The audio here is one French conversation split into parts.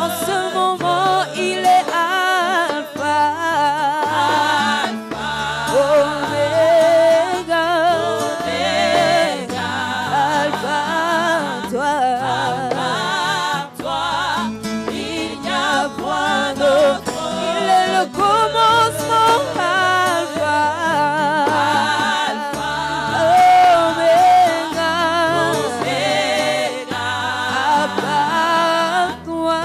En ce moment, il est Alpha, Oméga, Alpha, toi, il n'y a point d'autre. Il est le commencement, Alpha, Oméga, à part toi,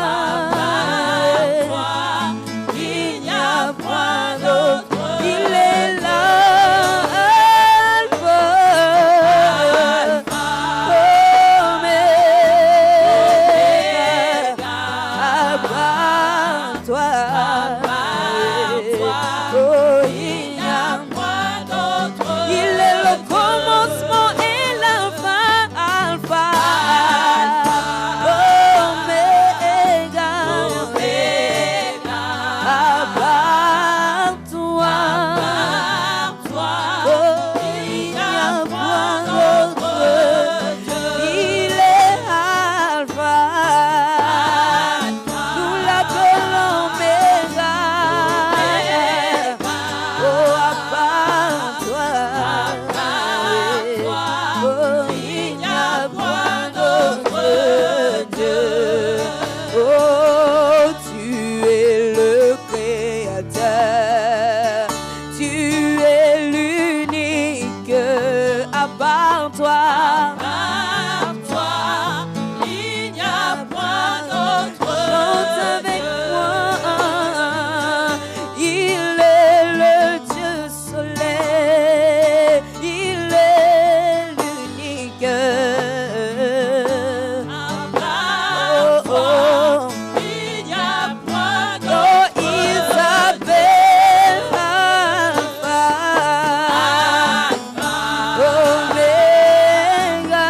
il n'y a point d'autre. Il est là, Alpha, Oméga, à part toi, oh, il n'y a point d'autre. Il est le commencement et la fin, Alpha, Oméga, à part toi, oh, il n'y a point d'autre. Il est Alpha, nous l'appelons Oméga, oh, à part toi, oh, il n'y a point d'autre Dieu. Oh, tu es le Créateur, tu es l'unique, à part toi, il n'y a point d'autre. Chante avec moi, il est le Dieu soleil, il est l'unique. Oh, oh, il n'y a point d'autre. Oh, il s'appelle Alpha, Oméga,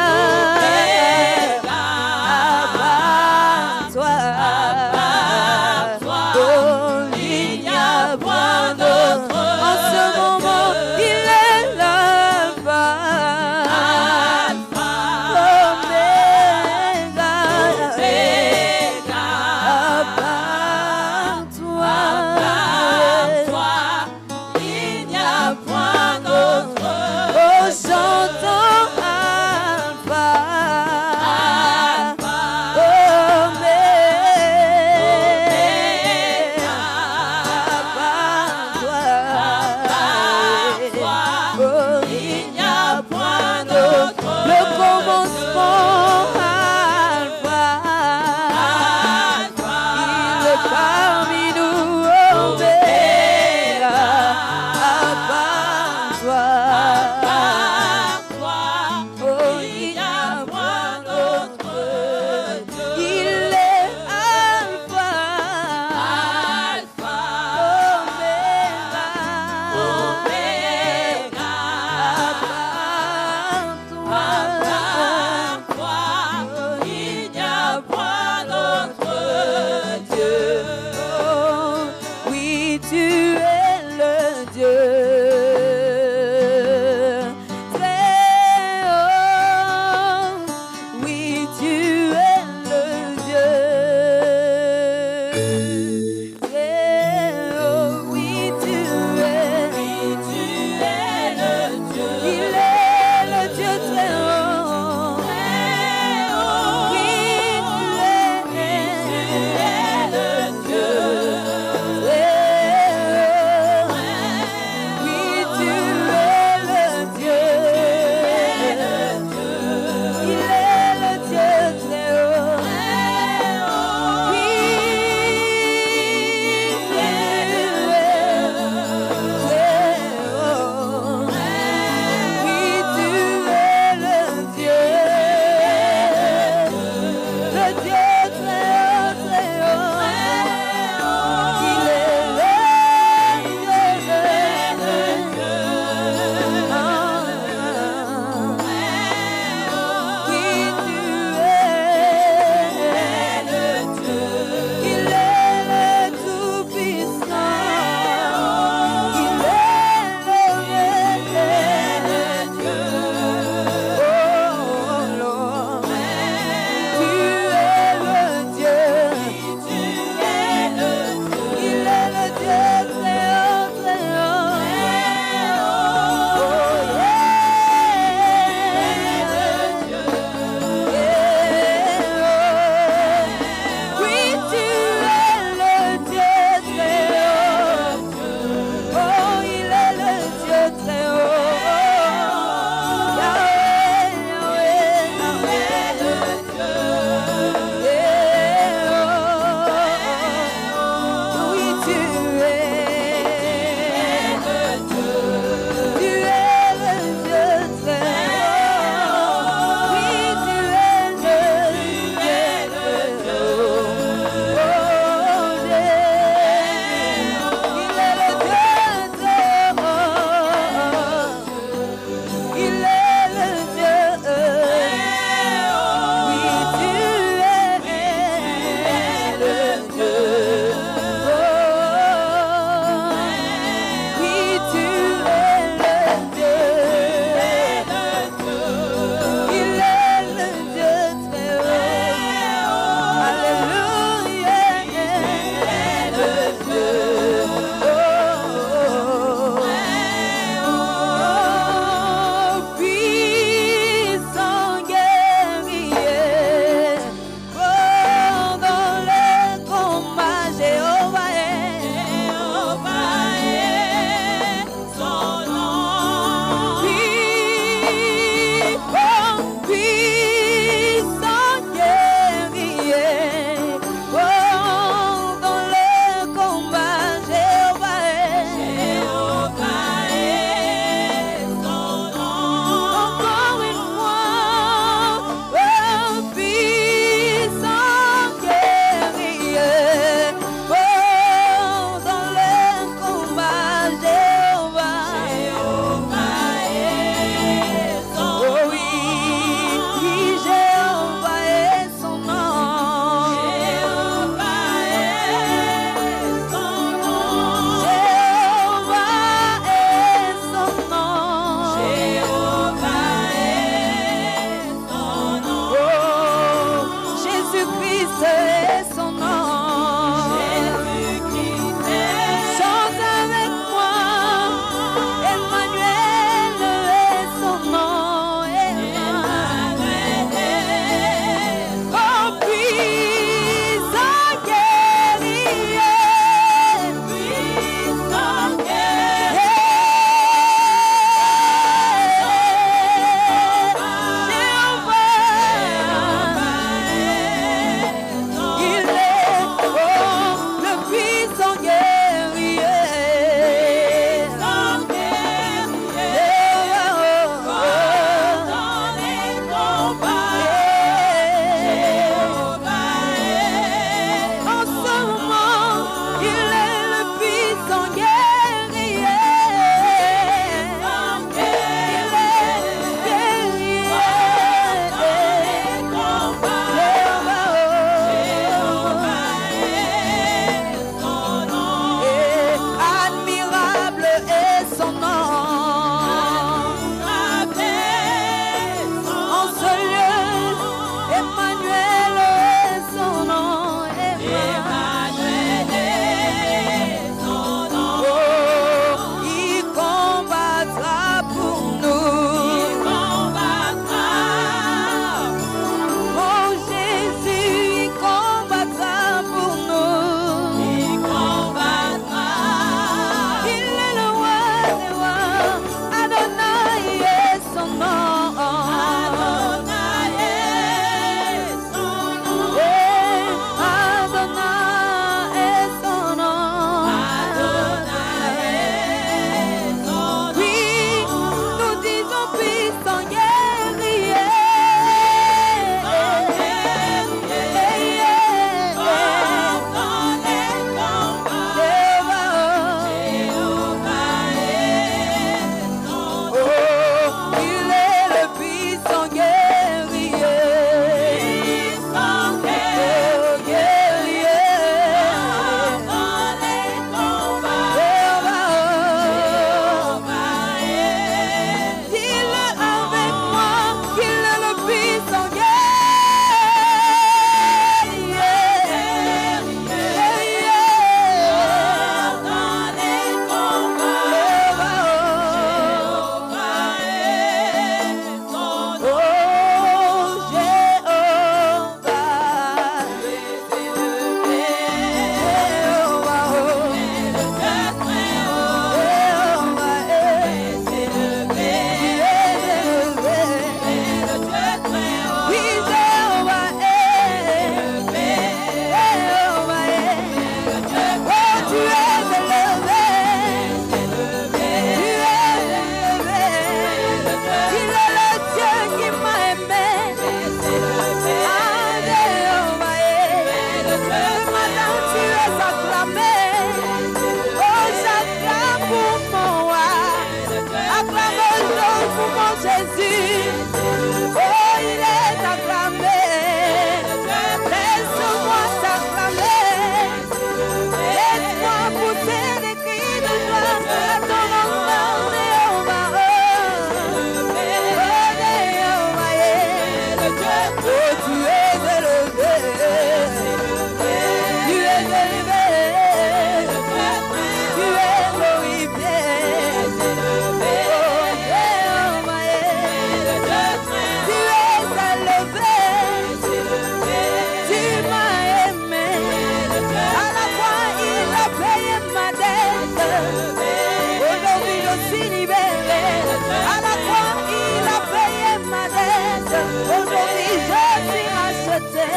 Aujourd'hui je suis racheté.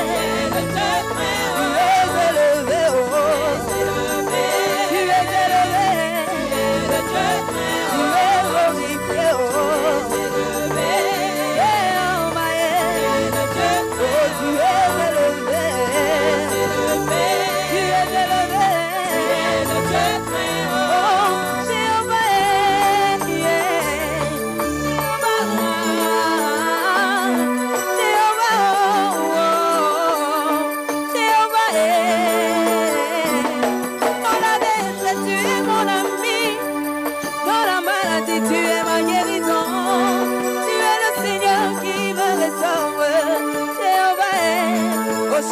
Tu es élevé, oh. Tu es élevé. Tu es glorifié, oh. Tu es élevé.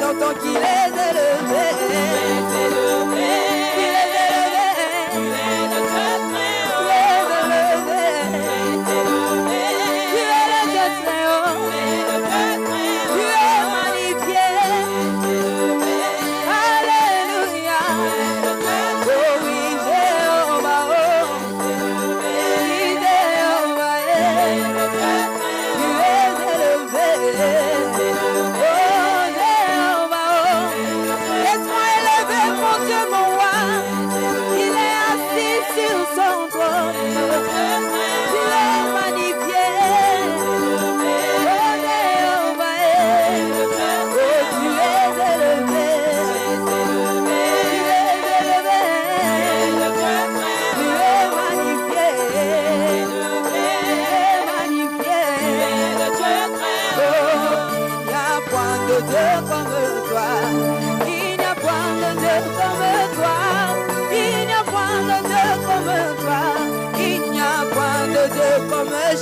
Chantons qu'il est élevé, il est élevé, il est élevé, il est le Dieu très haut, tu es le Dieu très haut, tu es magnifié, alléluia, oh oui, Jéhovah, oh, oui, Jéhovah, tu es élevé.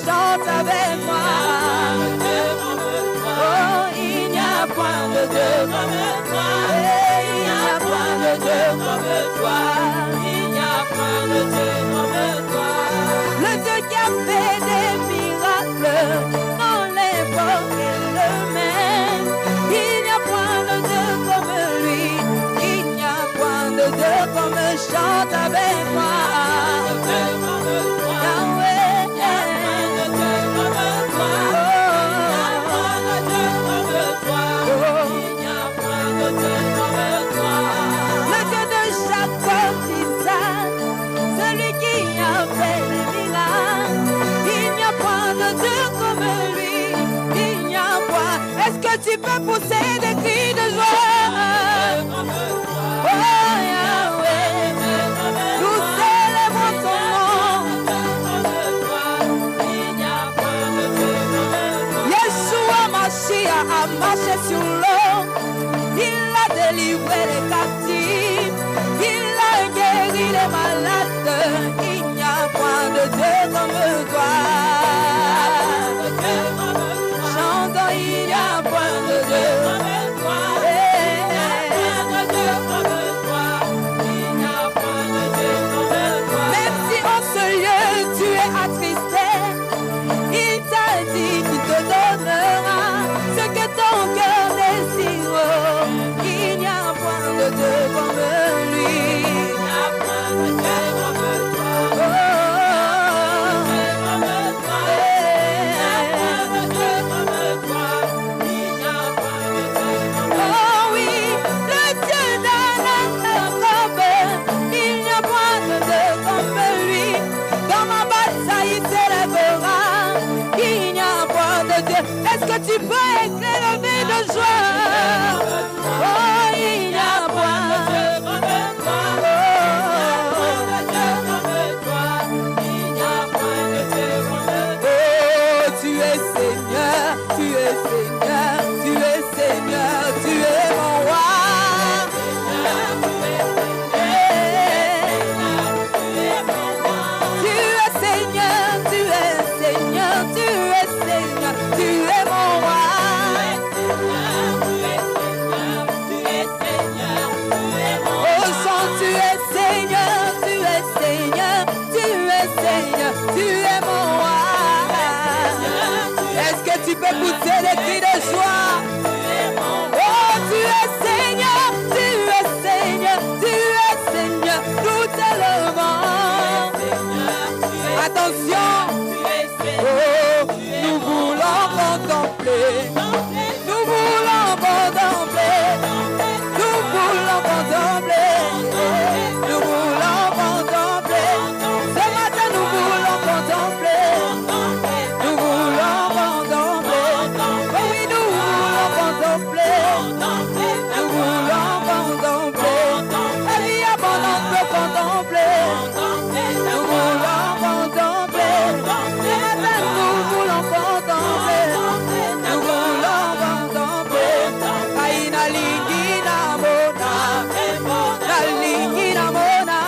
Chante avec moi. Oh, il n'y a point de Dieu comme toi. Il n'y a point de Dieu comme toi. Il n'y a point de Dieu comme toi. Le Dieu qui a fait des miracles dans l'époque et le même. Il n'y a point de Dieu comme lui. Il n'y a point de Dieu comme chante avec moi. Tu peux pousser des cris de joie. Oh Yahweh, nous célébrons ton nom. Yeshua Mashiach a marché sur l'eau. Il a délivré les captifs. Il a guéri les malades. Il n'y a point de Dieu comme toi. Chantons, il n'y a point de Dieu comme toi. Il n'y a point de Dieu comme toi. Il n'y a point de Dieu comme toi. Même si en ce lieu tu es attristé, il t'a dit qu'il te donnera ce que ton cœur désire. Il n'y a point de Dieu comme lui. Il n'y a point de Dieu comme toi. Est-ce que tu peux éclairer de joie? Oh, il n'y a point de Dieu comme toi. Il n'y a point de Dieu comme toi. Oh, tu es Seigneur, tu es Seigneur, tu es Seigneur, tu es mon roi. Tu es Seigneur, tu es Seigneur, tu es Seigneur, tu es mon roi. Oh, chant, tu es Seigneur, tu es Seigneur, tu es Seigneur, tu es mon roi. Est-ce que tu peux pousser des cris de joie? Oh, tu es Seigneur, tu es Seigneur, tu es Seigneur, nous t'élevons. Attention, oh, nous voulons contempler Nous voulons contempler. Nous voulons contempler. Nous voulons contempler. Ce matin, nous voulons contempler. Nous voulons contempler. Oui, nous voulons contempler. Nous voulons contempler. La vie abondante peut contempler. Nous voulons contempler. Ce matin, nous voulons contempler. Nous voulons contempler. Aïna lingina mona. La lingina mona.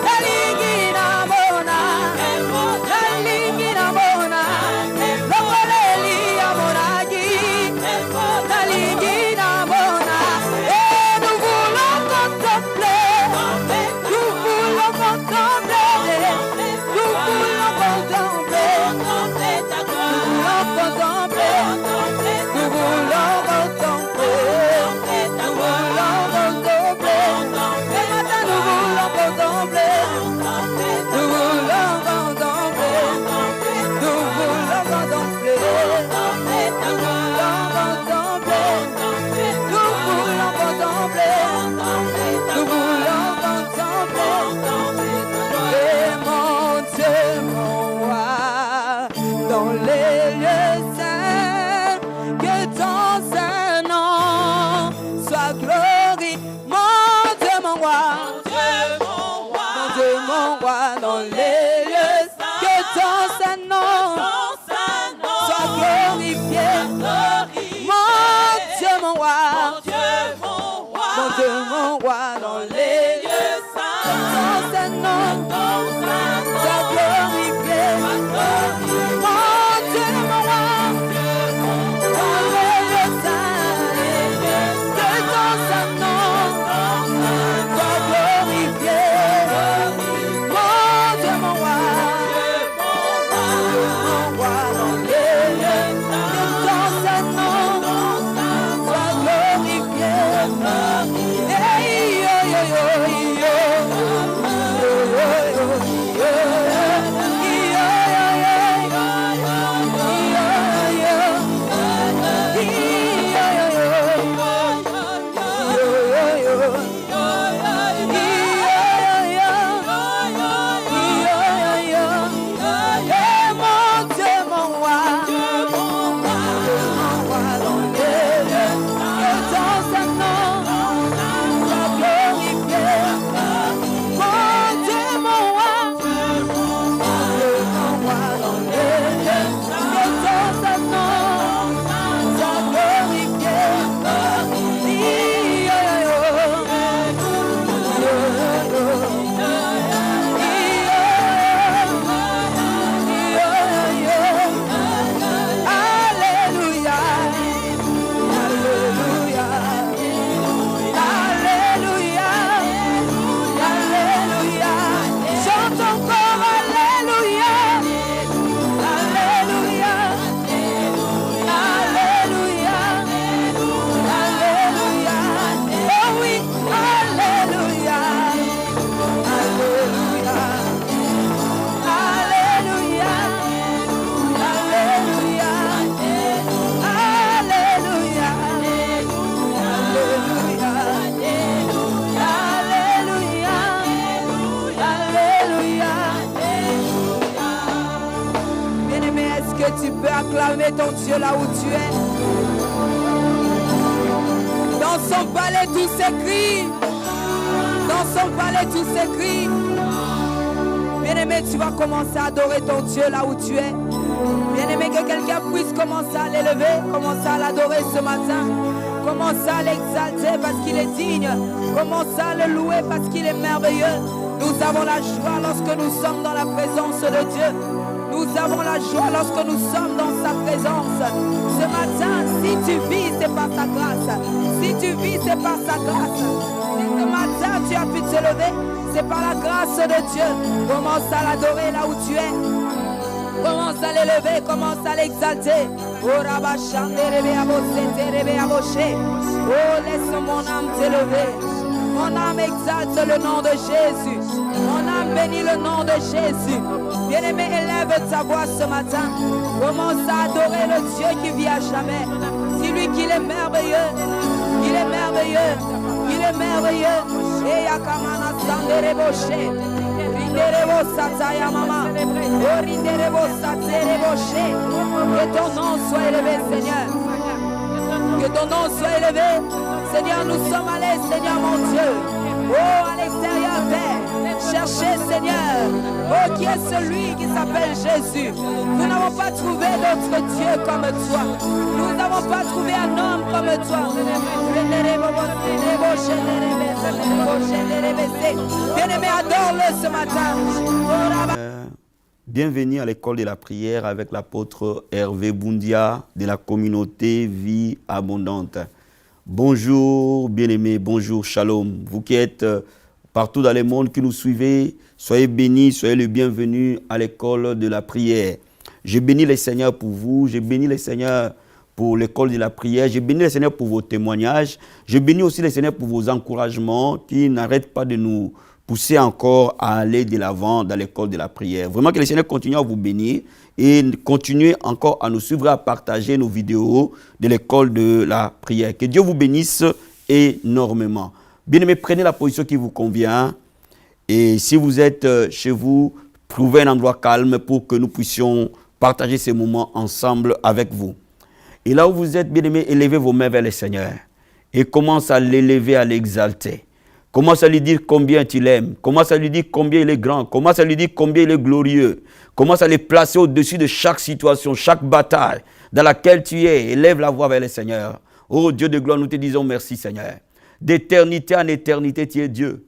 La lingina mona. La lingina mona. Lokoleli amonagi. La lingina mona. Et nous voulons contempler. Nous voulons contempler. Nous voulons contempler. Nous voulons contempler. Nous voulons contempler. Nous voulons contempler. Ce matin, nous voulons contempler. Nous voulons contempler. Nous voulons contempler. Nous voulons contempler. Nous voulons contempler. Nous voulons contempler. Et mon Dieu, mon roi, dans les lieux saints, que ton Saint-Nom soit glorifié. Mon Dieu, mon roi, mon Dieu, mon roi, dans les lieux saints, que ton Saint-Nom soit glorifié. Mon Dieu, mon roi, mon Dieu, mon roi, dans les lieux saints, que ton Saint-Nom soit glorifié. Mon Dieu, mon roi, dans les lieux saints, que ton Saint-Nom soit glorifié. Mon Dieu, mon roi, dans les lieux saints, que ton Saint-Nom soit glorifié. Hey, yo, yo, yo, yo. Yo, yo, yo, yo. Yo, yo, yo. Yo, yo, yo. Tu peux acclamer ton Dieu là où tu es. Dans son palais tout s'écrit. Dans son palais tout s'écrit. Bien-aimé, tu vas commencer à adorer ton Dieu là où tu es. Bien-aimé, que quelqu'un puisse commencer à l'élever, commencer à l'adorer ce matin. Commencer à l'exalter parce qu'il est digne. Commencer à le louer parce qu'il est merveilleux. Nous avons la joie lorsque nous sommes dans la présence de Dieu. Nous avons la joie lorsque nous sommes dans sa présence. Ce matin, si tu vis, c'est par sa grâce. Si tu vis, c'est par sa grâce. Si ce matin, tu as pu te lever, c'est par la grâce de Dieu. Commence à l'adorer là où tu es. Commence à l'élever, commence à l'exalter. Oh, laisse mon âme t'élever. Mon âme exalte le nom de Jésus. Mon âme bénit le nom de Jésus. Bien-aimé, élève ta voix ce matin. Commence à adorer le Dieu qui vit à jamais. Dis-lui qu'il est merveilleux. Il est merveilleux. Il est merveilleux. Et yakamana sandereboshe. Rinderebo sataya mama. Oh rinderebo satereboshe. Que ton nom soit élevé, Seigneur. Que ton nom soit élevé. Seigneur, nous sommes allés, Seigneur mon Dieu. Oh, à l'extérieur, Père. Cherchez, Seigneur. Oh, qui est celui qui s'appelle Jésus. Nous n'avons pas trouvé d'autre Dieu comme toi. Nous n'avons pas trouvé un homme comme toi. Bien-aimé, adore-le ce matin. Bienvenue à l'école de la prière avec l'apôtre Hervé Boundia de la communauté Vie Abondante. Bonjour bien-aimés, bonjour, shalom. Vous qui êtes partout dans le monde, qui nous suivez, soyez bénis, soyez les bienvenus à l'école de la prière. Je bénis le Seigneur pour vous, je bénis le Seigneur pour l'école de la prière, je bénis le Seigneur pour vos témoignages, je bénis aussi le Seigneur pour vos encouragements qui n'arrêtent pas de nous pousser encore à aller de l'avant dans l'école de la prière. Vraiment que le Seigneur continue à vous bénir et continuez encore à nous suivre, à partager nos vidéos de l'école de la prière. Que Dieu vous bénisse énormément. Bien-aimés, prenez la position qui vous convient. Et si vous êtes chez vous, trouvez un endroit calme pour que nous puissions partager ces moments ensemble avec vous. Et là où vous êtes, bien-aimés, élevez vos mains vers le Seigneur et commencez à l'élever, à l'exalter. Commence à lui dire combien tu l'aimes. Commence à lui dire combien il est grand. Commence à lui dire combien il est glorieux. Commence à le placer au-dessus de chaque situation, chaque bataille dans laquelle tu es. Élève la voix vers le Seigneur. Oh Dieu de gloire, nous te disons merci Seigneur. D'éternité en éternité, tu es Dieu.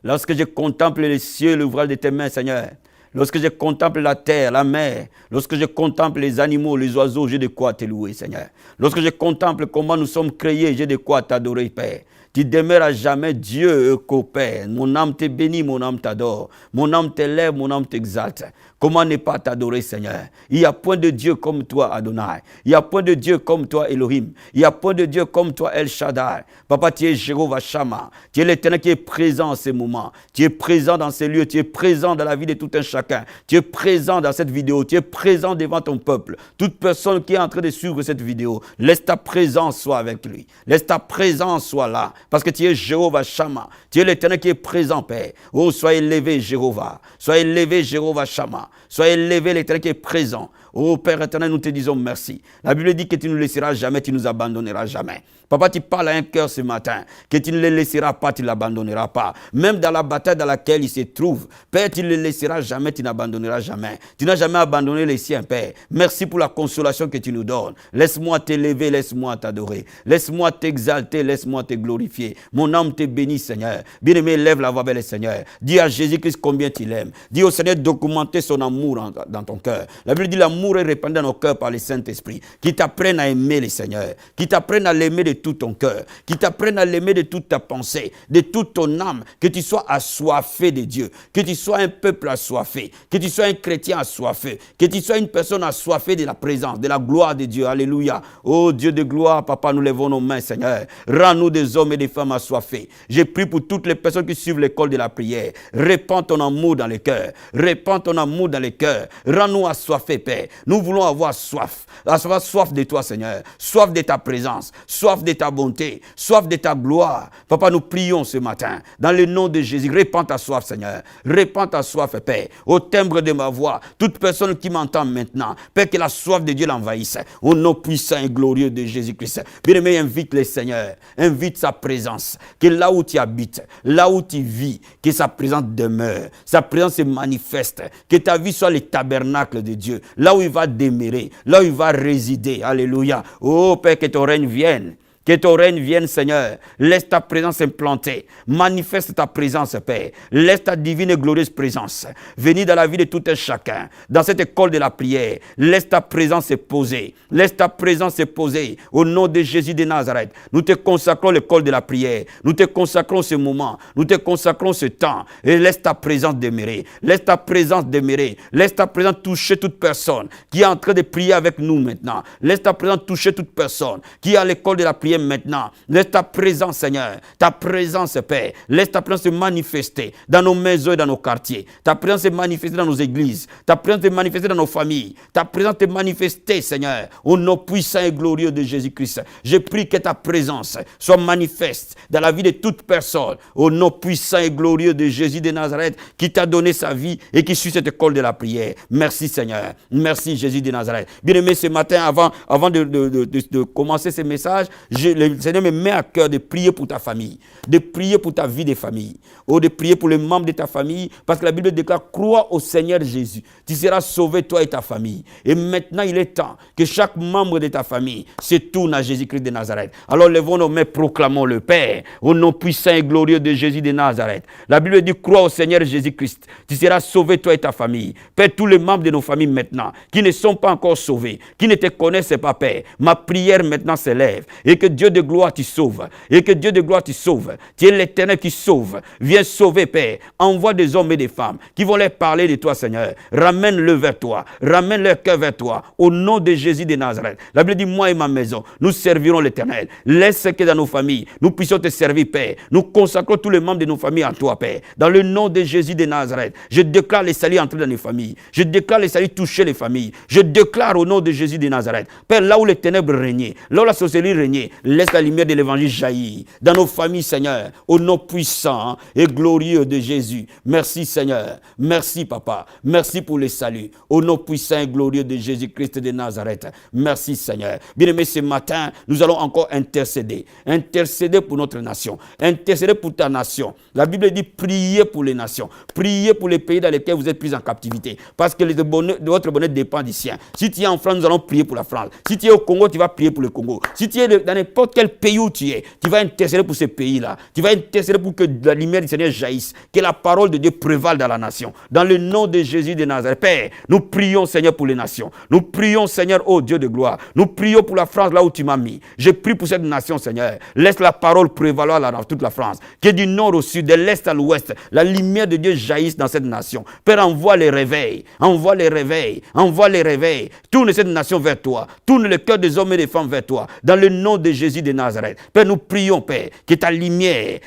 Lorsque je contemple les cieux, l'ouvrage de tes mains, Seigneur. Lorsque je contemple la terre, la mer, lorsque je contemple les animaux, les oiseaux, j'ai de quoi te louer, Seigneur. Lorsque je contemple comment nous sommes créés, j'ai de quoi t'adorer, Père. Tu demeures à jamais Dieu, Père. Mon âme te bénit, mon âme t'adore. Mon âme t'élève, mon âme t'exalte. Comment ne pas t'adorer, Seigneur? Il n'y a point de Dieu comme toi, Adonai. Il n'y a point de Dieu comme toi, Elohim. Il n'y a point de Dieu comme toi, El Shaddai. Papa, tu es Jéhovah Shammah. Tu es l'Éternel qui est présent en ces moments. Tu es présent dans ces lieux. Tu es présent dans la vie de tout un chacun. Tu es présent dans cette vidéo. Tu es présent devant ton peuple. Toute personne qui est en train de suivre cette vidéo, laisse ta présence soit avec lui. Laisse ta présence soit là. Parce que tu es Jéhovah Shammah. Tu es l'Éternel qui est présent, Père. Oh, sois élevé, Jéhovah. Sois élevé, Jéhovah Shammah. Sois élevé, l'Éternel qui est présent. Oh Père éternel, nous te disons merci. La Bible dit que tu ne nous laisseras jamais, tu ne nous abandonneras jamais. Papa, tu parles à un cœur ce matin, que tu ne le laisseras pas, tu ne l'abandonneras pas. Même dans la bataille dans laquelle il se trouve, Père, tu ne le laisseras jamais, tu n'abandonneras jamais. Tu n'as jamais abandonné les siens, Père. Merci pour la consolation que tu nous donnes. Laisse-moi t'élever, laisse-moi t'adorer. Laisse-moi t'exalter, laisse-moi te glorifier. Mon âme te bénit, Seigneur. Bien-aimé, lève la voix vers le Seigneur. Dis à Jésus-Christ combien tu l'aimes. Dis au Seigneur d'augmenter son amour dans ton cœur. La Bible dit l'amour est répandu dans nos cœurs par le Saint-Esprit. Qui t'apprenne à aimer le Seigneur. Qui t'apprenne à l'aimer de tout ton cœur. Qui t'apprenne à l'aimer de toute ta pensée, de toute ton âme. Que tu sois assoiffé de Dieu. Que tu sois un peuple assoiffé. Que tu sois un chrétien assoiffé. Que tu sois une personne assoiffée de la présence, de la gloire de Dieu. Alléluia. Oh Dieu de gloire, Papa, nous lèvons nos mains, Seigneur. Rends-nous des hommes et des femmes assoiffés. J'ai prié pour toutes les personnes qui suivent l'école de la prière. Répands ton amour dans les cœurs. Répands ton amour dans les cœurs. Rends-nous assoiffés, Père. Nous voulons avoir soif. Avoir soif de toi, Seigneur. Soif de ta présence. Soif de ta bonté. Soif de ta gloire. Papa, nous prions ce matin. Dans le nom de Jésus, répands ta soif, Seigneur. Répands ta soif, Père. Au timbre de ma voix, toute personne qui m'entend maintenant, Père, que la soif de Dieu l'envahisse. Au nom puissant et glorieux de Jésus-Christ. Bien-aimé, invite le Seigneur. Invite sa présence. Que là où tu habites, là où tu vis, que sa présence demeure. Sa présence se manifeste. Que ta vie soit le tabernacle de Dieu. Là où il va demeurer. Là où il va résider. Alléluia. Oh Père, que ton règne vienne. Que ton règne vienne, Seigneur. Laisse ta présence implantée. Manifeste ta présence, Père. Laisse ta divine et glorieuse présence venir dans la vie de tout un chacun. Dans cette école de la prière, laisse ta présence se poser. Laisse ta présence se poser. Au nom de Jésus de Nazareth, nous te consacrons l'école de la prière. Nous te consacrons ce moment. Nous te consacrons ce temps. Et laisse ta présence demeurer. Laisse ta présence demeurer. Laisse ta présence toucher toute personne qui est en train de prier avec nous maintenant. Laisse ta présence toucher toute personne qui est à l'école de la prière prière maintenant. Laisse ta présence, Seigneur, ta présence, Père. Laisse ta présence se manifester dans nos maisons et dans nos quartiers. Ta présence se manifester dans nos églises. Ta présence se manifester dans nos familles. Ta présence te manifester, Seigneur, au nom puissant et glorieux de Jésus-Christ. Je prie que ta présence soit manifeste dans la vie de toute personne, au nom puissant et glorieux de Jésus de Nazareth, qui t'a donné sa vie et qui suit cette école de la prière. Merci, Seigneur. Merci, Jésus de Nazareth. Bien-aimé, ce matin, avant de commencer ce message, le Seigneur me met à cœur de prier pour ta famille, de prier pour ta vie de famille, ou de prier pour les membres de ta famille, parce que la Bible déclare, crois au Seigneur Jésus, tu seras sauvé, toi et ta famille. Et maintenant, il est temps que chaque membre de ta famille se tourne à Jésus-Christ de Nazareth. Alors, levons nos mains, proclamons le Père, au nom puissant et glorieux de Jésus de Nazareth. La Bible dit, crois au Seigneur Jésus-Christ, tu seras sauvé, toi et ta famille. Père, tous les membres de nos familles maintenant, qui ne sont pas encore sauvés, qui ne te connaissent pas, Père, ma prière maintenant s'élève, et que Dieu de gloire t'y sauve, et que Dieu de gloire t'y sauve. Tu es l'Éternel qui sauve. Viens sauver, Père. Envoie des hommes et des femmes qui vont leur parler de toi, Seigneur. Ramène-le vers toi. Ramène leur cœur vers toi. Au nom de Jésus de Nazareth. La Bible dit, moi et ma maison, nous servirons l'Éternel. Laisse que dans nos familles, nous puissions te servir, Père. Nous consacrons tous les membres de nos familles à toi, Père. Dans le nom de Jésus de Nazareth, je déclare les saluts entrer dans les familles. Je déclare les saluts toucher les familles. Je déclare au nom de Jésus de Nazareth, Père, là où les ténèbres régnaient, là où la sorcellerie régnait, laisse la lumière de l'évangile jaillir dans nos familles, Seigneur, au nom puissant et glorieux de Jésus. Merci, Seigneur. Merci, Papa. Merci pour les saluts. Au nom puissant et glorieux de Jésus-Christ de Nazareth. Merci, Seigneur. Bien-aimés, ce matin, nous allons encore intercéder. Intercéder pour notre nation. Intercéder pour ta nation. La Bible dit, priez pour les nations. Priez pour les pays dans lesquels vous êtes pris en captivité. Parce que votre bonheur dépend du sien. Si tu es en France, nous allons prier pour la France. Si tu es au Congo, tu vas prier pour le Congo. Si tu es dans n'importe quel pays où tu es, tu vas intercéder pour ces pays-là. Tu vas intercéder pour que la lumière du Seigneur jaillisse. Que la parole de Dieu prévale dans la nation. Dans le nom de Jésus de Nazareth. Père, nous prions, Seigneur, pour les nations. Nous prions, Seigneur, ô Dieu de gloire. Nous prions pour la France, là où tu m'as mis. Je prie pour cette nation, Seigneur. Laisse la parole prévaloir dans toute la France. Que du nord au sud, de l'est à l'ouest, la lumière de Dieu jaillisse dans cette nation. Père, envoie les réveils. Envoie les réveils. Envoie les réveils. Tourne cette nation vers toi. Tourne le cœur des hommes et des femmes vers toi. Dans le nom de Jésus de Nazareth. Père, nous prions, Père, que ta lumière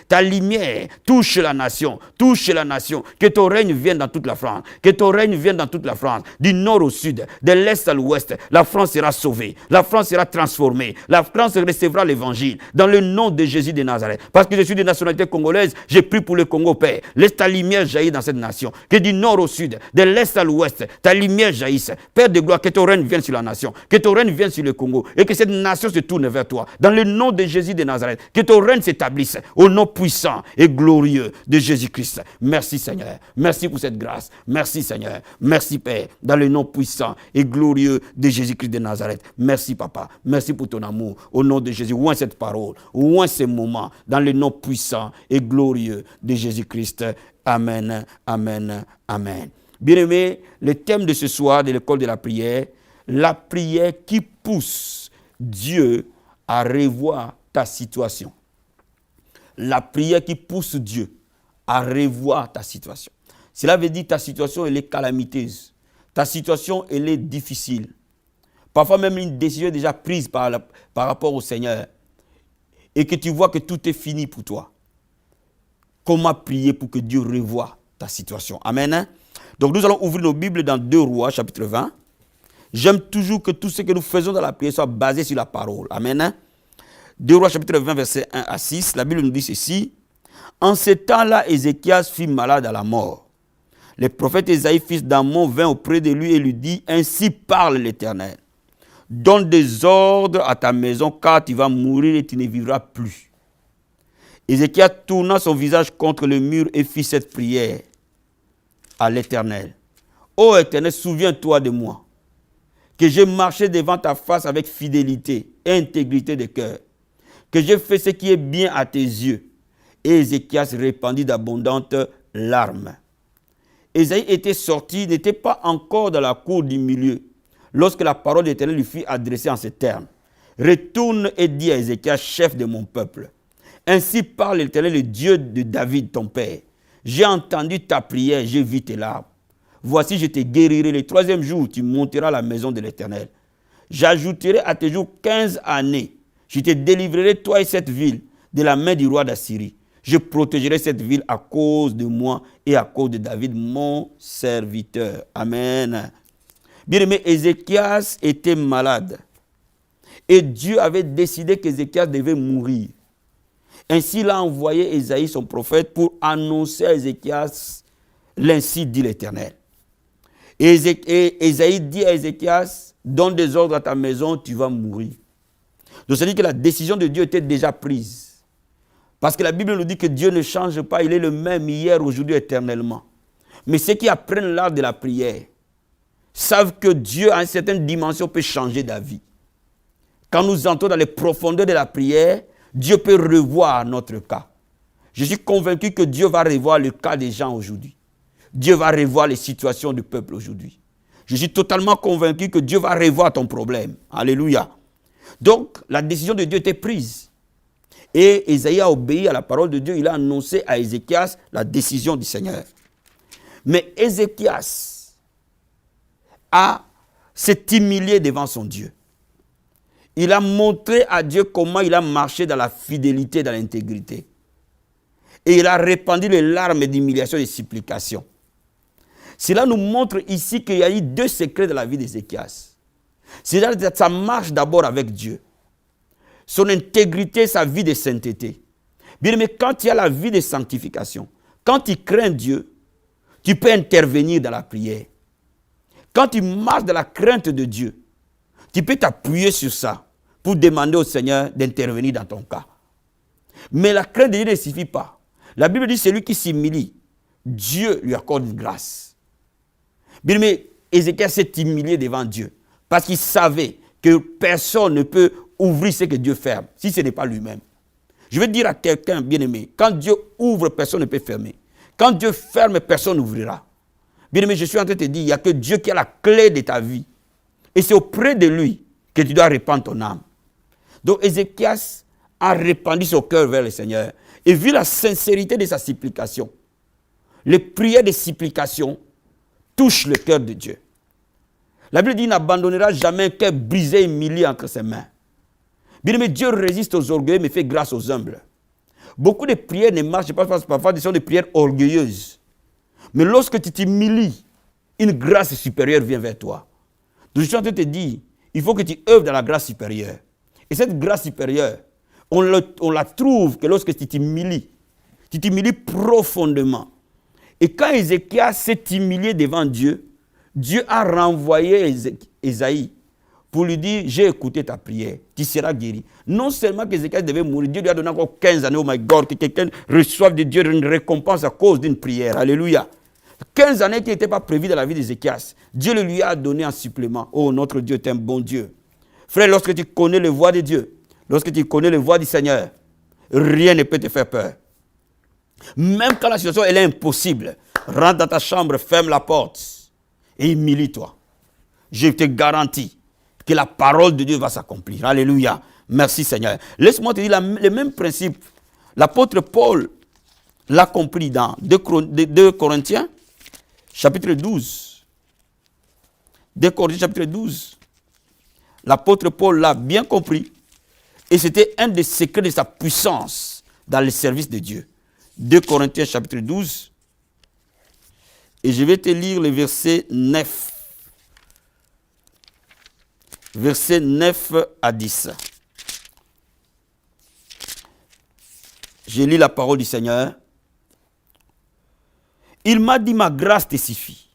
touche la nation. Touche la nation. Que ton règne vienne dans toute la France. Que ton règne vienne dans toute la France. Du nord au sud, de l'est à l'ouest, la France sera sauvée. La France sera transformée. La France recevra l'évangile. Dans le nom de Jésus de Nazareth. Parce que je suis de nationalité congolaise, j'ai pris pour le Congo, Père. Laisse ta lumière jaillir dans cette nation. Que du nord au sud, de l'est à l'ouest, ta lumière jaillisse. Père de gloire, que ton règne vienne sur la nation. Que ton règne vienne sur le Congo. Et que cette nation se tourne vers toi. Dans le nom de Jésus de Nazareth. Que ton règne s'établisse. Au nom puissant et glorieux de Jésus-Christ. Merci, Seigneur. Merci pour cette grâce. Merci, Seigneur. Merci, Père. Dans le nom puissant et glorieux de Jésus-Christ de Nazareth. Merci, Papa. Merci pour ton amour. Au nom de Jésus. Ouin cette parole. Ouin ces moments. Dans le nom puissant et glorieux de Jésus-Christ. Amen. Amen. Amen. Bien-aimés, le thème de ce soir de l'école de la prière qui pousse Dieu à revoir ta situation. La prière qui pousse Dieu à revoir ta situation. Cela veut dire que ta situation, elle est calamiteuse. Ta situation, elle est difficile. Parfois même une décision est déjà prise par rapport au Seigneur. Et que tu vois que tout est fini pour toi. Comment prier pour que Dieu revoie ta situation? Amen. Hein? Donc nous allons ouvrir nos Bibles dans 2 Rois, chapitre 20. J'aime toujours que tout ce que nous faisons dans la prière soit basé sur la parole. Amen. Hein? 2 Rois, chapitre 20, versets 1 à 6. La Bible nous dit ceci. En ce temps-là, Ézéchias fut malade à la mort. Le prophète Ésaïe, fils d'Amon, vint auprès de lui et lui dit, ainsi parle l'Éternel. Donne des ordres à ta maison, car tu vas mourir et tu ne vivras plus. Ézéchias tourna son visage contre le mur et fit cette prière à l'Éternel. Ô Éternel, souviens-toi de moi, que j'ai marché devant ta face avec fidélité et intégrité de cœur, que j'ai fait ce qui est bien à tes yeux. Et Ézéchias répandit d'abondantes larmes. Ésaïe était sorti, n'était pas encore dans la cour du milieu, lorsque la parole de l'Éternel lui fut adressée en ces termes. Retourne et dis à Ézéchias, chef de mon peuple. Ainsi parle l'Éternel, le Dieu de David, ton père. J'ai entendu ta prière, j'ai vu tes larmes. Voici, je te guérirai. Le 3e jour, tu monteras à la maison de l'Éternel. J'ajouterai à tes jours 15 années Je te délivrerai, toi et cette ville, de la main du roi d'Assyrie. Je protégerai cette ville à cause de moi et à cause de David, mon serviteur. Amen. Bien-aimé, Ézéchias était malade. Et Dieu avait décidé qu'Ézéchias devait mourir. Ainsi, il a envoyé Ésaïe, son prophète, pour annoncer à Ézéchias, l'ainsi dit l'Éternel. Et Ésaïe dit à Ézéchias, donne des ordres à ta maison, tu vas mourir. Donc, ça veut dire que la décision de Dieu était déjà prise. Parce que la Bible nous dit que Dieu ne change pas, il est le même hier, aujourd'hui, éternellement. Mais ceux qui apprennent l'art de la prière savent que Dieu, à une certaine dimension, peut changer d'avis. Quand nous entrons dans les profondeurs de la prière, Dieu peut revoir notre cas. Je suis convaincu que Dieu va revoir le cas des gens aujourd'hui. Dieu va revoir les situations du peuple aujourd'hui. Je suis totalement convaincu que Dieu va revoir ton problème. Alléluia. Donc, la décision de Dieu était prise. Et Ésaïe a obéi à la parole de Dieu. Il a annoncé à Ézéchias la décision du Seigneur. Mais Ézéchias s'est humilié devant son Dieu. Il a montré à Dieu comment il a marché dans la fidélité, dans l'intégrité. Et il a répandu les larmes d'humiliation et de supplication. Cela nous montre ici qu'il y a eu deux secrets de la vie d'Ézéchias. C'est-à-dire que ça marche d'abord avec Dieu. Son intégrité, sa vie de sainteté. Bien, mais quand il y a la vie de sanctification, quand tu crains Dieu, tu peux intervenir dans la prière. Quand tu marches dans la crainte de Dieu, tu peux t'appuyer sur ça pour demander au Seigneur d'intervenir dans ton cas. Mais la crainte de Dieu ne suffit pas. La Bible dit celui qui s'humilie, Dieu lui accorde une grâce. Bien, mais Ézéchias s'est humilié devant Dieu parce qu'il savait que personne ne peut ouvrir ce que Dieu ferme, si ce n'est pas lui-même. Je veux dire à quelqu'un, bien-aimé, quand Dieu ouvre, personne ne peut fermer. Quand Dieu ferme, personne n'ouvrira. Bien-aimé, je suis en train de te dire, il n'y a que Dieu qui a la clé de ta vie. Et c'est auprès de lui que tu dois répandre ton âme. Donc Ézéchias a répandu son cœur vers le Seigneur. Et vu la sincérité de sa supplication, les prières de supplication touchent le cœur de Dieu. La Bible dit qu'il n'abandonnera jamais un cœur brisé et humilié entre ses mains. Bien aimé, Dieu résiste aux orgueilleux, mais fait grâce aux humbles. Beaucoup de prières ne marchent pas parce que parfois ce sont des prières orgueilleuses. Mais lorsque tu t'humilies, une grâce supérieure vient vers toi. Donc je suis en train de te dire, il faut que tu œuvres dans la grâce supérieure. Et cette grâce supérieure, on la trouve que lorsque tu t'humilies profondément. Et quand Ézéchias s'est humilié devant Dieu, Dieu a renvoyé Ésaïe pour lui dire, j'ai écouté ta prière, tu seras guéri. Non seulement qu'Ézéchias devait mourir, Dieu lui a donné encore 15 années, oh my God, que quelqu'un reçoive de Dieu une récompense à cause d'une prière. Alléluia. 15 années qui n'étaient pas prévues dans la vie d'Ézéchias, Dieu le lui a donné en supplément. Oh, notre Dieu est un bon Dieu. Frère, lorsque tu connais les voies de Dieu, lorsque tu connais les voies du Seigneur, rien ne peut te faire peur. Même quand la situation elle est impossible, rentre dans ta chambre, ferme la porte et humilie-toi. Je te garantis que la parole de Dieu va s'accomplir. Alléluia. Merci Seigneur. Laisse-moi te dire le même principe. L'apôtre Paul l'a compris dans 2 Corinthiens, chapitre 12. 2 Corinthiens, chapitre 12. L'apôtre Paul l'a bien compris. Et c'était un des secrets de sa puissance dans le service de Dieu. 2 Corinthiens, chapitre 12. Et je vais te lire le verset 9. Versets 9 à 10. Je lis la parole du Seigneur. Il m'a dit, ma grâce te suffit,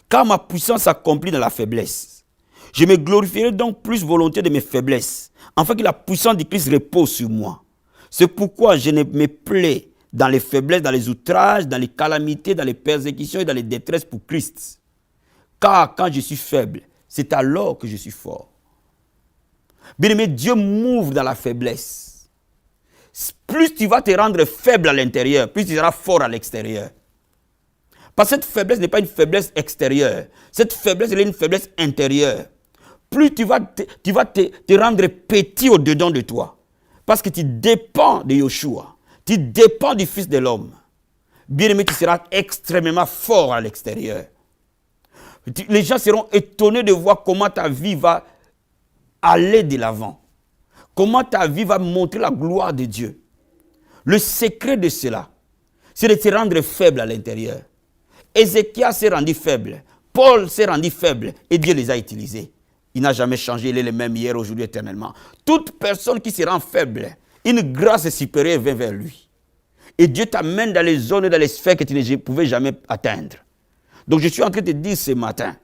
car ma puissance s'accomplit dans la faiblesse. Je me glorifierai donc plus volontiers de mes faiblesses, afin que la puissance du Christ repose sur moi. C'est pourquoi je ne me plais dans les faiblesses, dans les outrages, dans les calamités, dans les persécutions et dans les détresses pour Christ. Car quand je suis faible, c'est alors que je suis fort. Bien-aimé, Dieu m'ouvre dans la faiblesse. Plus tu vas te rendre faible à l'intérieur, plus tu seras fort à l'extérieur. Parce que cette faiblesse n'est pas une faiblesse extérieure. Cette faiblesse, elle est une faiblesse intérieure. Plus tu vas te rendre petit au-dedans de toi. Parce que tu dépends de Yeshua. Tu dépends du Fils de l'homme. Bien-aimé, tu seras extrêmement fort à l'extérieur. Les gens seront étonnés de voir comment ta vie va aller de l'avant. comment ta vie va montrer la gloire de Dieu. Le secret de cela, c'est de te rendre faible à l'intérieur. Ézéchias s'est rendu faible. Paul s'est rendu faible et Dieu les a utilisés. Il n'a jamais changé, il est le même hier, aujourd'hui, éternellement. Toute personne qui se rend faible, une grâce supérieure vient vers lui. Et Dieu t'amène dans les zones, dans les sphères que tu ne pouvais jamais atteindre. Donc je suis en train de te dire ce matin,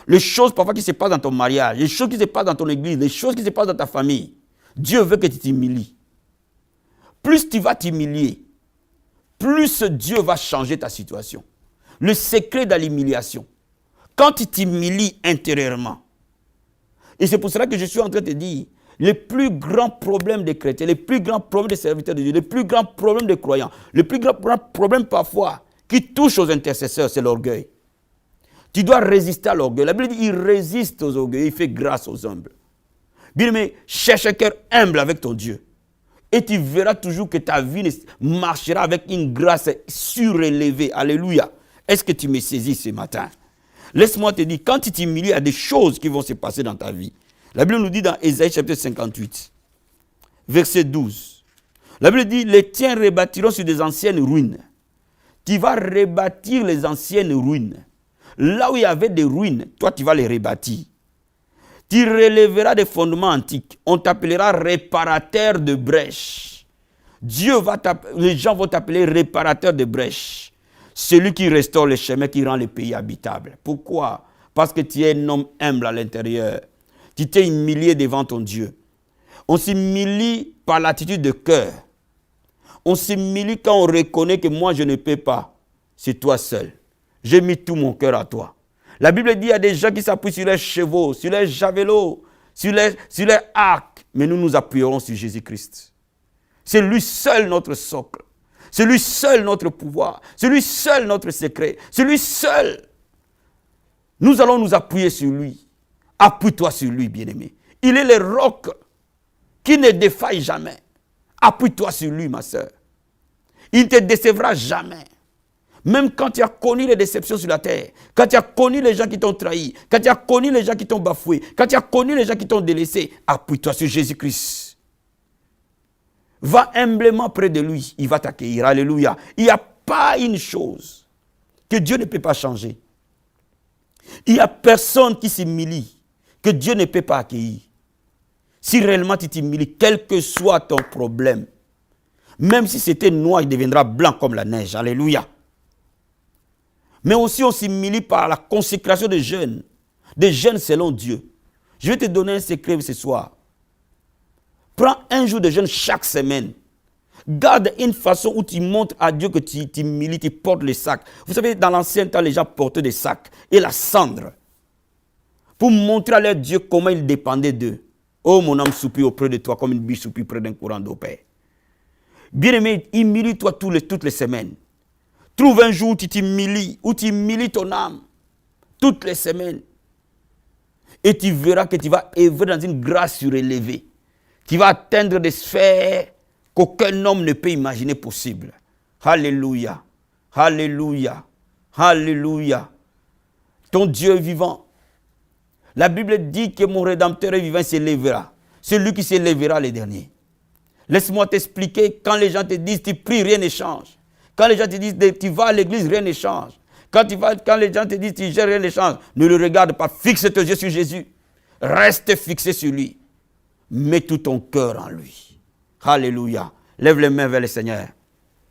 les choses parfois qui se passent dans ton mariage, les choses qui se passent dans ton église, les choses qui se passent dans ta famille, Dieu veut que tu t'humilies. Plus tu vas t'humilier, plus Dieu va changer ta situation. Le secret de l'humiliation, quand tu t'humilies intérieurement, et c'est pour cela que je suis en train de te dire, les plus grands problèmes des chrétiens, les plus grands problèmes des serviteurs de Dieu, les plus grands problèmes des croyants, les plus grands problèmes parfois qui touchent aux intercesseurs, c'est l'orgueil. Tu dois résister à l'orgueil. La Bible dit, il résiste aux orgueils, il fait grâce aux humbles. Bien aimé, cherche un cœur humble avec ton Dieu. Et tu verras toujours que ta vie marchera avec une grâce surélevée. Alléluia. Est-ce que tu me saisis ce matin? Laisse-moi te dire, quand tu t'humilies, il y a des choses qui vont se passer dans ta vie. La Bible nous dit dans Ésaïe chapitre 58, verset 12. La Bible dit, les tiens rebâtiront sur des anciennes ruines. Tu vas rebâtir les anciennes ruines. Là où il y avait des ruines, toi tu vas les rebâtir. Tu relèveras des fondements antiques. On t'appellera réparateur de brèches. Les gens vont t'appeler réparateur de brèches. Celui qui restaure les chemins, qui rend les pays habitables. Pourquoi? Parce que tu es un homme humble à l'intérieur. Tu t'es humilié devant ton Dieu. On s'humilie par l'attitude de cœur. On s'humilie quand on reconnaît que moi je ne peux pas. C'est toi seul. J'ai mis tout mon cœur à toi. La Bible dit qu'il y a des gens qui s'appuient sur les chevaux, sur les javelots, sur les arcs. Mais nous nous appuierons sur Jésus-Christ. C'est lui seul notre socle. C'est lui seul notre pouvoir. C'est lui seul notre secret. C'est lui seul. Nous allons nous appuyer sur lui. Appuie-toi sur lui, bien-aimé. Il est le roc qui ne défaille jamais. Appuie-toi sur lui, ma soeur. Il ne te décevra jamais. Même quand tu as connu les déceptions sur la terre, quand tu as connu les gens qui t'ont trahi, quand tu as connu les gens qui t'ont bafoué, quand tu as connu les gens qui t'ont délaissé, appuie-toi sur Jésus-Christ. Va humblement près de lui, il va t'accueillir. Alléluia. Il n'y a pas une chose que Dieu ne peut pas changer. Il n'y a personne qui s'humilie que Dieu ne peut pas accueillir. Si réellement tu t'humilies, quel que soit ton problème, même si c'était noir, il deviendra blanc comme la neige. Alléluia. Mais aussi on s'humilie par la consécration des jeunes selon Dieu. Je vais te donner un secret ce soir. Prends un jour de jeûne chaque semaine. Garde une façon où tu montres à Dieu que tu t'humilies, tu portes les sacs. Vous savez, dans l'ancien temps, les gens portaient des sacs et la cendre pour montrer à leur Dieu comment il dépendait d'eux. Oh, mon âme soupire auprès de toi comme une biche soupire près d'un courant d'eau, Père. Bien-aimé, humilie-toi toutes les semaines. Trouve un jour où tu t'humilies, où tu humilies ton âme, toutes les semaines. Et tu verras que tu vas œuvrer dans une grâce surélevée. Tu vas atteindre des sphères qu'aucun homme ne peut imaginer possible. Alléluia, alléluia, alléluia. Ton Dieu est vivant. La Bible dit que mon Rédempteur est vivant, il s'élèvera. C'est lui qui s'élèvera les derniers. Laisse-moi t'expliquer, quand les gens te disent tu pries, rien ne change. Quand les gens te disent tu vas à l'église, rien ne change. Quand les gens te disent tu gères, rien ne change. Ne le regarde pas, fixe tes yeux sur Jésus. Reste fixé sur lui. Mets tout ton cœur en lui. Alléluia. Lève les mains vers le Seigneur.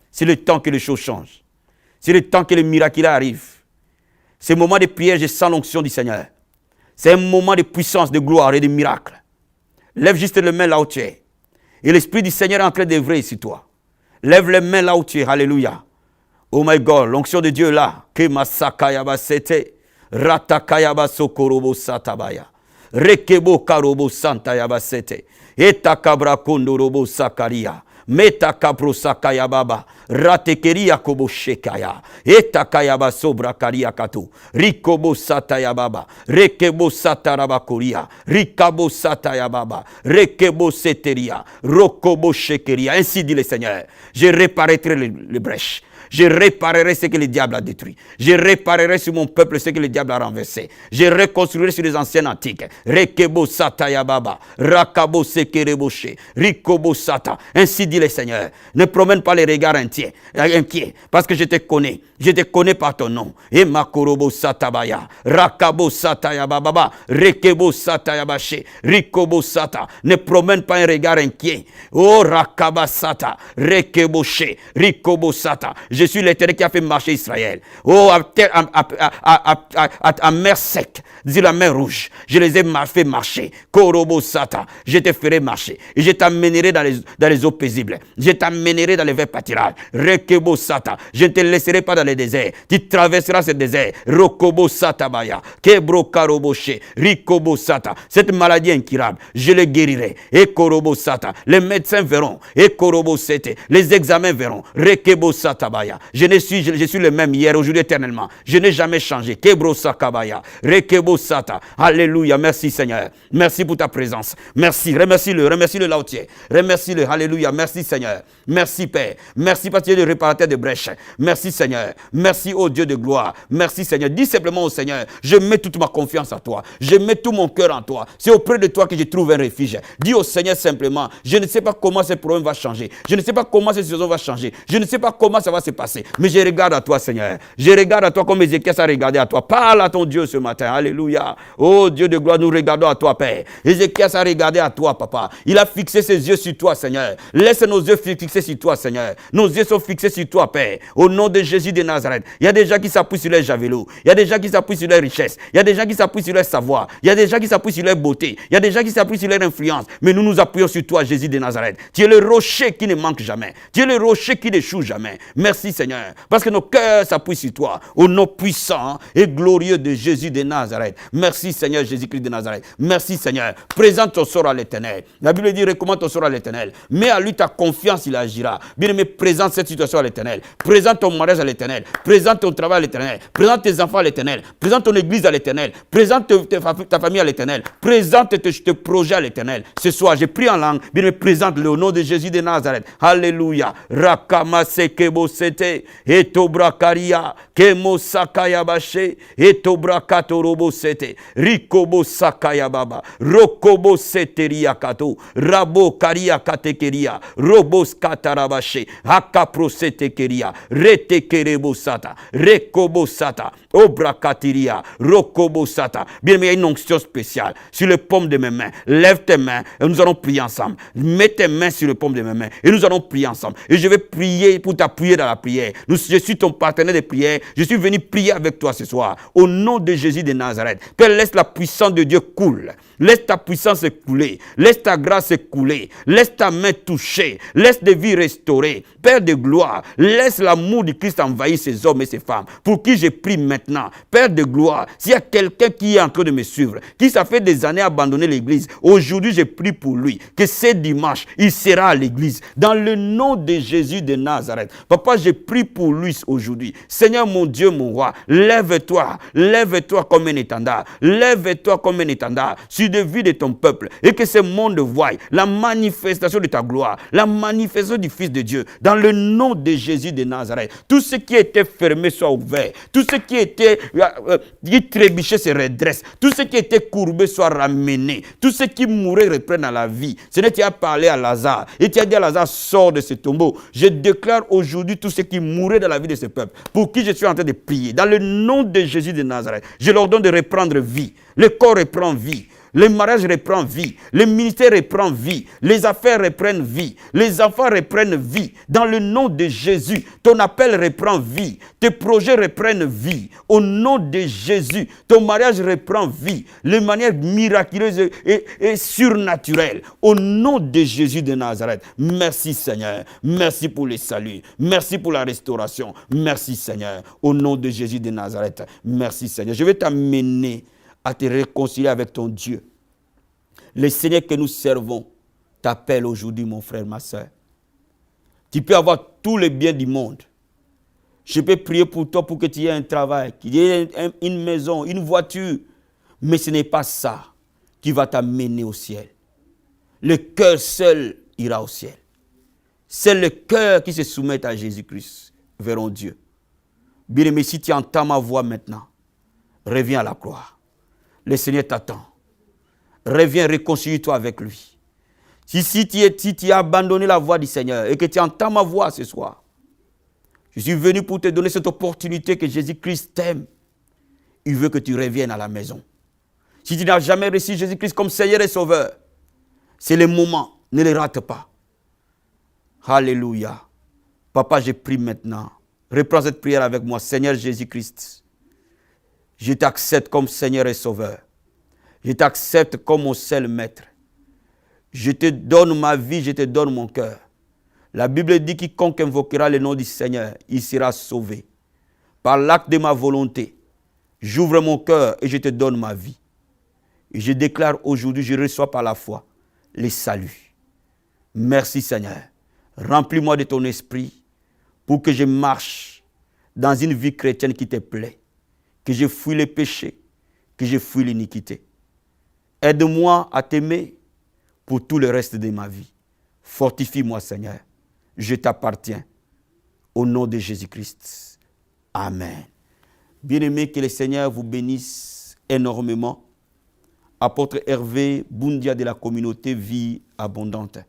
C'est le temps que les choses changent. C'est le temps que les miracles arrivent. C'est un moment de prière, je sens l'onction du Seigneur. C'est un moment de puissance, de gloire et de miracle. Lève juste les mains là où tu es. Et l'Esprit du Seigneur est en train d'œuvrer sur toi. Lève les mains là où tu es. Alléluia. Oh my God, l'onction de Dieu est là. Kemasakayaba sete. Ratakayaba sokorobo satabaya. Rekebo karobo santayaba sete. Etakabra kondorobo sakaria. Metakabro sakayababa. Ratekeria kobo shekaya. Etakayaba sobra karia kato. Rikobo satayababa. Rekebo satarabakoria. Rikabo satayababa. Rekebo seteria. Rokobo shekeria. Ainsi dit le Seigneur. Je réparerai les brèches. Je réparerai ce que le diable a détruit. Je réparerai sur mon peuple ce que le diable a renversé. Je reconstruirai sur les anciennes antiques. Rekebo sata yababa, rakabo sekereboshe, rikobo sata. Ainsi dit le Seigneur. Ne promène pas les regards inquiets, parce que je te connais. Je te connais par ton nom. Et makorobo satabaya, rakabo sata yababa, rekebo sata yabache, rikobo sata. Ne promène pas un regard inquiet. Oh rakaba sata, rekeboshe, rikobo sata. Je suis l'Éternel qui a fait marcher Israël. Oh, à mer sec, dis la mer rouge. Je les ai fait marcher. Korobo sata. Je te ferai marcher. Et je t'amènerai dans les eaux paisibles. Je t'amènerai dans les verts pâtirages. Rekebo sata. Je ne te laisserai pas dans les déserts. Tu traverseras ce désert. Rokobo sata baya. Kebro karoboshe. Rikobo sata. Cette maladie incurable, je le guérirai. Et korobo sata. Les médecins verront. Et korobo sete. Les examens verront. Rekebo sata baya. Je suis le même hier, aujourd'hui, éternellement. Je n'ai jamais changé. Kebro sakabaya. Rekebo sata. Alléluia. Merci Seigneur. Merci pour ta présence. Merci. Remercie-le là où tu es. Remercie-le. Alléluia. Merci Seigneur. Merci Père. Merci parce que tu es le réparateur de brèches. Merci Seigneur. Merci ô Dieu de gloire. Merci Seigneur. Dis simplement au Seigneur, je mets toute ma confiance en toi. Je mets tout mon cœur en toi. C'est auprès de toi que je trouve un refuge. Dis au Seigneur simplement, je ne sais pas comment ce problème va changer. Je ne sais pas comment cette situation va changer. Je ne sais pas comment ça va se passer. Mais je regarde à toi Seigneur. Je regarde à toi comme Ézéchias a regardé à toi. Parle à ton Dieu ce matin. Alléluia. Oh Dieu de gloire, nous regardons à toi Père. Ézéchias a regardé à toi Papa. Il a fixé ses yeux sur toi Seigneur. Laisse nos yeux fixés sur toi Seigneur. Nos yeux sont fixés sur toi Père. Au nom de Jésus de Nazareth. Il y a des gens qui s'appuient sur leur javelot. Il y a des gens qui s'appuient sur leur richesse. Il y a des gens qui s'appuient sur leur savoir. Il y a des gens qui s'appuient sur leur beauté. Il y a des gens qui s'appuient sur leur influence. Mais nous nous appuyons sur toi Jésus de Nazareth. Tu es le rocher qui ne manque jamais. Tu es le rocher qui n'échoue jamais. Merci Seigneur. Parce que nos cœurs s'appuient sur toi. Au nom puissant et glorieux de Jésus de Nazareth. Merci Seigneur Jésus-Christ de Nazareth. Merci Seigneur. Présente ton sort à l'Éternel. La Bible dit recommande ton sort à l'Éternel. Mets à lui ta confiance, il agira. Bien-aimé, présente cette situation à l'Éternel. Présente ton mariage à l'Éternel. Présente ton travail à l'Éternel. Présente tes enfants à l'Éternel. Présente ton église à l'Éternel. Présente ta famille à l'Éternel. Présente tes projets à l'Éternel. Ce soir, j'ai pris en langue. Bien-aimé, présente-le au nom de Jésus de Nazareth. Alléluia. Rakama sekebo sete. Etobra karia. Kemo sakaya bashe. Etobra katorobo sete. Rikobo sakaya baba. Rokobo sete riakato. Rabo karia katekeria. Robos katarabashe. Hakapro sete keria. Rete kerebo sata. Rekobo sata. Obra katiria. Rokobo sata. Bien, mais il y a une onction spéciale sur les paumes de mes mains. Lève tes mains et nous allons prier ensemble. Mets tes mains sur les paumes de mes mains et nous allons prier ensemble. Et je vais prier pour t'appuyer dans la prière. Je suis ton partenaire de prière. Je suis venu prier avec toi ce soir. Au nom de Jésus de Nazareth. Que laisse la puissance de Dieu coule. Laisse ta puissance couler. Laisse ta grâce couler. Laisse ta main toucher. Laisse des vies restaurées. Père de gloire, laisse l'amour du Christ envahir ces hommes et ces femmes. Pour qui je prie maintenant. Père de gloire, s'il y a quelqu'un qui est en train de me suivre, qui ça fait des années abandonné l'église, aujourd'hui je prie pour lui. Que ce dimanche, il sera à l'église. Dans le nom de Jésus de Nazareth. Papa, je prie pour lui aujourd'hui. Seigneur mon Dieu, mon roi, lève-toi. Lève-toi comme un étendard. Lève-toi comme un étendard sur de vie de ton peuple et que ce monde voie la manifestation de ta gloire, la manifestation du Fils de Dieu dans le nom de Jésus de Nazareth. Tout ce qui était fermé soit ouvert, tout ce qui était qui trébuchait se redresse, tout ce qui était courbé soit ramené, tout ce qui mourait reprenne à la vie. Seigneur, tu as parlé à Lazare et tu as dit à Lazare, sors de ce tombeau. Je déclare aujourd'hui tout ce qui mourait dans la vie de ce peuple, pour qui je suis en train de prier dans le nom de Jésus de Nazareth. Je leur donne de reprendre vie. Le corps reprend vie. Le mariage reprend vie, le ministère reprend vie, les affaires reprennent vie, les enfants reprennent vie. Dans le nom de Jésus, ton appel reprend vie, tes projets reprennent vie. Au nom de Jésus, ton mariage reprend vie, de manière miraculeuse et surnaturelle. Au nom de Jésus de Nazareth, merci Seigneur, merci pour le salut, merci pour la restauration, merci Seigneur. Au nom de Jésus de Nazareth, merci Seigneur. Je vais t'amener à te réconcilier avec ton Dieu. Le Seigneur que nous servons t'appelle aujourd'hui, mon frère, ma soeur. Tu peux avoir tous les biens du monde. Je peux prier pour toi pour que tu aies un travail, qu'il y ait une maison, une voiture. Mais ce n'est pas ça qui va t'amener au ciel. Le cœur seul ira au ciel. C'est le cœur qui se soumet à Jésus-Christ verront Dieu. Bien-aimé, si tu entends ma voix maintenant, reviens à la croix. Le Seigneur t'attend. Reviens, réconcilie-toi avec lui. Si tu as abandonné la voix du Seigneur et que tu entends ma voix ce soir, je suis venu pour te donner cette opportunité que Jésus-Christ t'aime. Il veut que tu reviennes à la maison. Si tu n'as jamais reçu Jésus-Christ comme Seigneur et Sauveur, c'est le moment. Ne le rate pas. Alléluia. Papa, je prie maintenant. Reprends cette prière avec moi. Seigneur Jésus-Christ, je t'accepte comme Seigneur et Sauveur. Je t'accepte comme mon seul maître. Je te donne ma vie, je te donne mon cœur. La Bible dit quiconque invoquera le nom du Seigneur, il sera sauvé. Par l'acte de ma volonté, j'ouvre mon cœur et je te donne ma vie. Et je déclare aujourd'hui, je reçois par la foi le salut. Merci Seigneur. Remplis-moi de ton esprit pour que je marche dans une vie chrétienne qui te plaît. Que je fuis le péché, que je fuis l'iniquité. Aide-moi à t'aimer pour tout le reste de ma vie. Fortifie-moi Seigneur. Je t'appartiens. Au nom de Jésus-Christ. Amen. Bien-aimés, que le Seigneur vous bénisse énormément. Apôtre Hervé Boundia de la communauté Vie Abondante.